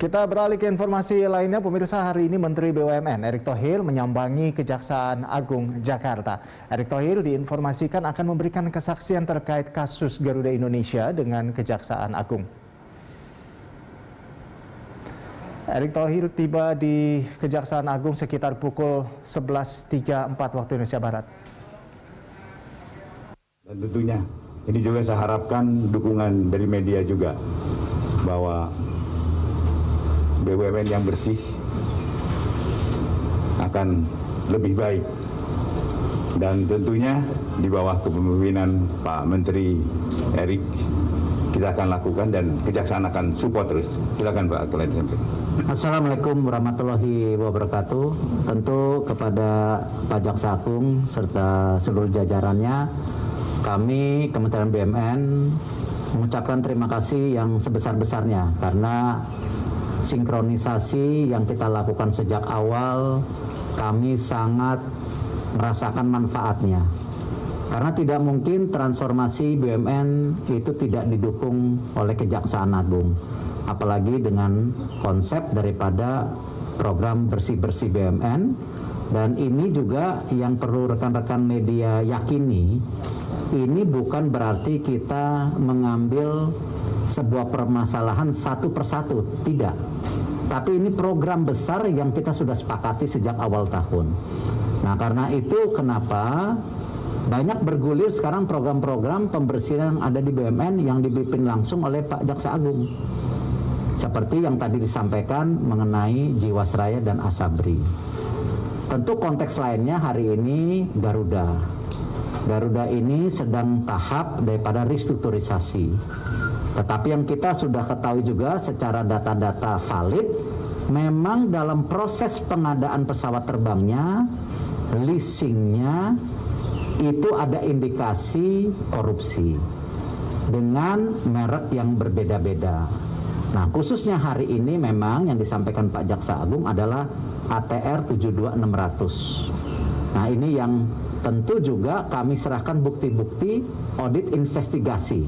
Kita beralih ke informasi lainnya, pemirsa. Hari ini Menteri BUMN Erick Thohir menyambangi Kejaksaan Agung Jakarta. Erick Thohir diinformasikan akan memberikan kesaksian terkait kasus Garuda Indonesia dengan Kejaksaan Agung. Erick Thohir tiba di Kejaksaan Agung sekitar pukul 11.34 waktu Indonesia Barat. Dan tentunya ini juga saya harapkan dukungan dari media juga bahwa BUMN yang bersih akan lebih baik, dan tentunya di bawah kepemimpinan Pak Menteri Erick kita akan lakukan dan Kejaksaan akan support terus. Silakan Pak Kepala Dinas. Assalamualaikum warahmatullahi wabarakatuh. Tentu kepada Pak Jaksa Agung serta seluruh jajarannya, kami Kementerian BUMN mengucapkan terima kasih yang sebesar-besarnya karena sinkronisasi yang kita lakukan sejak awal, kami sangat merasakan manfaatnya. Karena tidak mungkin transformasi BUMN itu tidak didukung oleh Kejaksaan Agung. Apalagi dengan konsep daripada program bersih-bersih BUMN. Dan ini juga yang perlu rekan-rekan media yakini, ini bukan berarti kita mengambil sebuah permasalahan satu persatu, tidak. Tapi ini program besar yang kita sudah sepakati sejak awal tahun. Nah, karena itu kenapa banyak bergulir sekarang program-program pembersihan yang ada di BUMN yang dipimpin langsung oleh Pak Jaksa Agung. Seperti yang tadi disampaikan mengenai Jiwasraya dan Asabri. Tentu konteks lainnya hari ini Garuda. Garuda ini sedang tahap daripada restrukturisasi. Tetapi yang kita sudah ketahui juga secara data-data valid, memang dalam proses pengadaan pesawat terbangnya, leasingnya, itu ada indikasi korupsi dengan merek yang berbeda-beda. Nah, khususnya hari ini memang yang disampaikan Pak Jaksa Agung adalah ATR 72600. Nah, ini yang tentu juga kami serahkan bukti-bukti audit investigasi.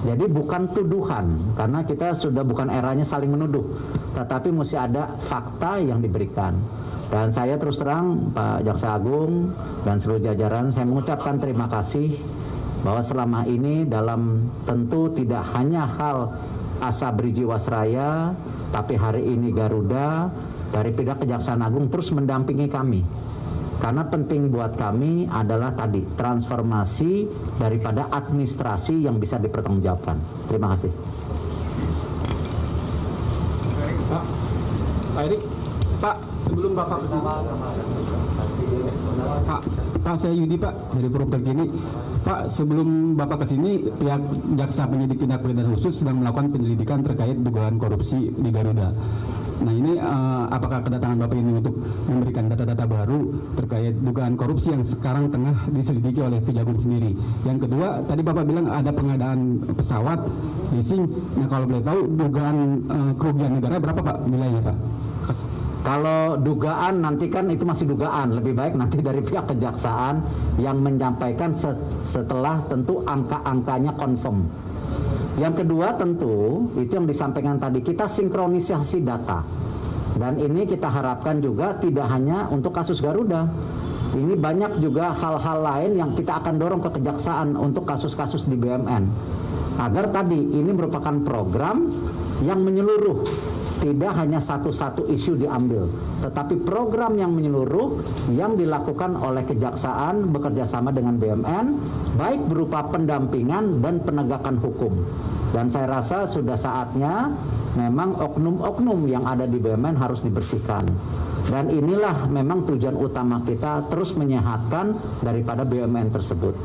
Jadi bukan tuduhan, karena kita sudah bukan eranya saling menuduh, tetapi mesti ada fakta yang diberikan. Dan saya terus terang Pak Jaksa Agung dan seluruh jajaran, saya mengucapkan terima kasih bahwa selama ini dalam tentu tidak hanya hal Asabri Jiwasraya, tapi hari ini Garuda dari pihak Kejaksaan Agung terus mendampingi kami. Karena penting buat kami adalah tadi transformasi daripada administrasi yang bisa dipertanggungjawabkan. Terima kasih. Pak Erick, Pak, sebelum Bapak ke sini, Pak, saya Yudi Pak dari Forum Terkini. Pak, sebelum Bapak ke sini, pihak Jaksa Penyidik Tindak Pidana Khusus sedang melakukan penyelidikan terkait dugaan korupsi di Garuda. Nah, ini apakah kedatangan Bapak ini untuk memberikan data-data baru terkait dugaan korupsi yang sekarang tengah diselidiki oleh Kejagung sendiri? Yang kedua, tadi Bapak bilang ada pengadaan pesawat, leasing. Nah, kalau boleh tahu dugaan kerugian negara berapa Pak nilainya Pak? Kalau dugaan nanti kan itu masih dugaan, lebih baik nanti dari pihak kejaksaan yang menyampaikan setelah tentu angka-angkanya confirm. Yang kedua tentu itu yang disampaikan tadi, kita sinkronisasi data. Dan ini kita harapkan juga tidak hanya untuk kasus Garuda. Ini banyak juga hal-hal lain yang kita akan dorong ke kejaksaan untuk kasus-kasus di BUMN. Agar tadi ini merupakan program yang menyeluruh. Tidak hanya satu-satu isu diambil, tetapi program yang menyeluruh yang dilakukan oleh kejaksaan bekerja sama dengan BUMN, baik berupa pendampingan dan penegakan hukum. Dan saya rasa sudah saatnya memang oknum-oknum yang ada di BUMN harus dibersihkan. Dan inilah memang tujuan utama kita, terus menyehatkan daripada BUMN tersebut.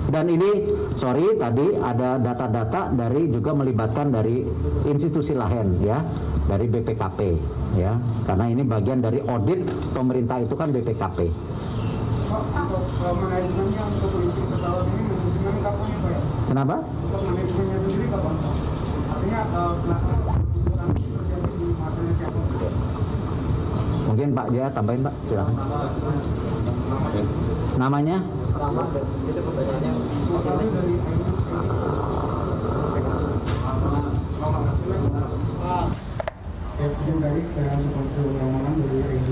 Dan ini, sorry, tadi ada data-data dari juga melibatkan dari institusi lain ya, dari BPKP ya, karena ini bagian dari audit pemerintah itu kan BPKP. Untuk manajemennya untuk leasing pesawat ini manajemen kapan ya Pak ya? Kenapa? Untuk manajemennya sendiri kapan Pak? Artinya kenapa nanti terjadi di masanya siapa? Mungkin Pak Jaya tambahin Pak, silakan. Namanya? Itu pertanyaannya.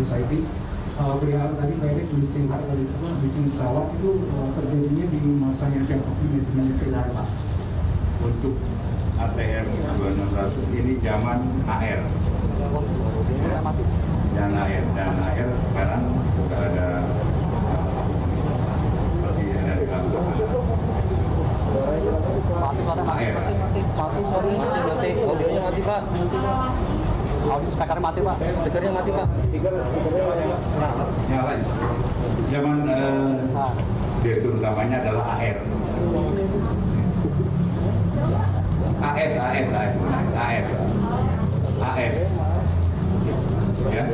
Society. Perihal tadi Pak Erik leasing pesawat itu terjadinya di masanya siapa? Di manajer Pak. Untuk ATR 2600 ini zaman AR. Dan AR sekarang sudah ada masih ada di lapangan. AR. Audionya mati Pak. Audio speakernya mati Pak. Speakernya mati Pak. Nyala. Zaman direktur utamanya adalah AR. AS. Ya.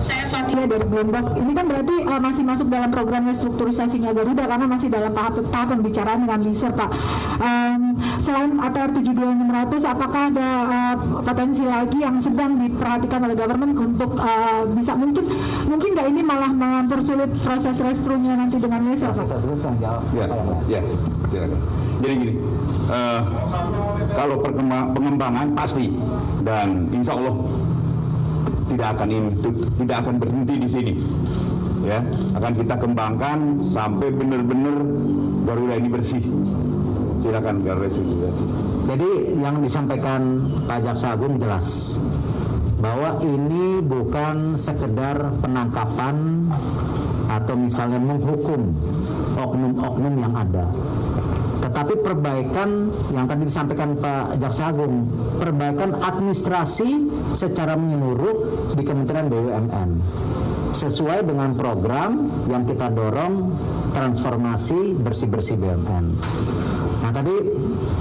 Saya Fatia dari Bloomberg. Ini kan berarti masih masuk dalam program restrukturisasinya Garuda karena masih dalam tahap pembicaraan dengan leaser, Pak. Selain ATR 72600, apakah ada potensi lagi yang sedang diperhatikan oleh government untuk bisa mungkin nggak ini malah mempersulit proses restrunya nanti dengan leaser, Pak? Ya, silakan. Jadi gini, kalau pengembangan pasti dan insya Allah tidak akan berhenti di sini, ya akan kita kembangkan sampai benar-benar Garuda ini bersih. Silakan Garuda. Jadi yang disampaikan Pak Jaksa Agung jelas bahwa ini bukan sekedar penangkapan atau misalnya menghukum oknum-oknum yang ada, tetapi perbaikan yang tadi disampaikan Pak Jaksa Agung, perbaikan administrasi secara menyeluruh di Kementerian BUMN sesuai dengan program yang kita dorong, transformasi bersih-bersih BUMN. Nah tadi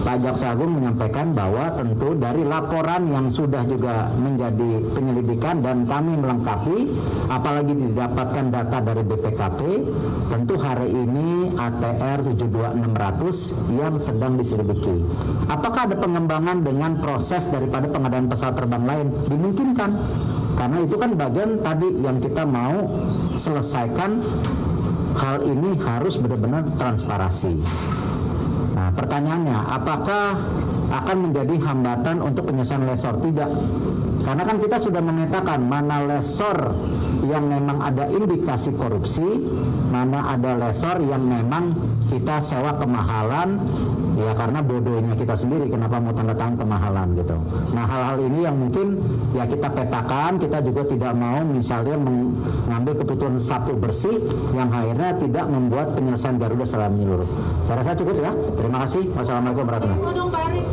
Pak Jaksa Agung menyampaikan bahwa tentu dari laporan yang sudah juga menjadi penyelidikan dan kami melengkapi, apalagi didapatkan data dari BPKP, tentu hari ini ATR 72600 yang sedang diselidiki. Apakah ada pengembangan dengan proses daripada pengadaan pesawat terbang lain? Dimungkinkan, karena itu kan bagian tadi yang kita mau selesaikan. Hal ini harus benar-benar transparansi. Nah, pertanyaannya, apakah akan menjadi hambatan untuk penyelesaian lessor? Tidak. Karena kan kita sudah memetakan mana lessor yang memang ada indikasi korupsi, mana ada lessor yang memang kita sewa kemahalan, ya karena bodohnya kita sendiri kenapa mau tanda tangan kemahalan gitu. Nah hal-hal ini yang mungkin ya kita petakan, kita juga tidak mau misalnya mengambil keputusan sapu bersih yang akhirnya tidak membuat penyelesaian Garuda secara menyeluruh. Saya rasa cukup ya. Terima kasih. Wassalamualaikum warahmatullahi wabarakatuh.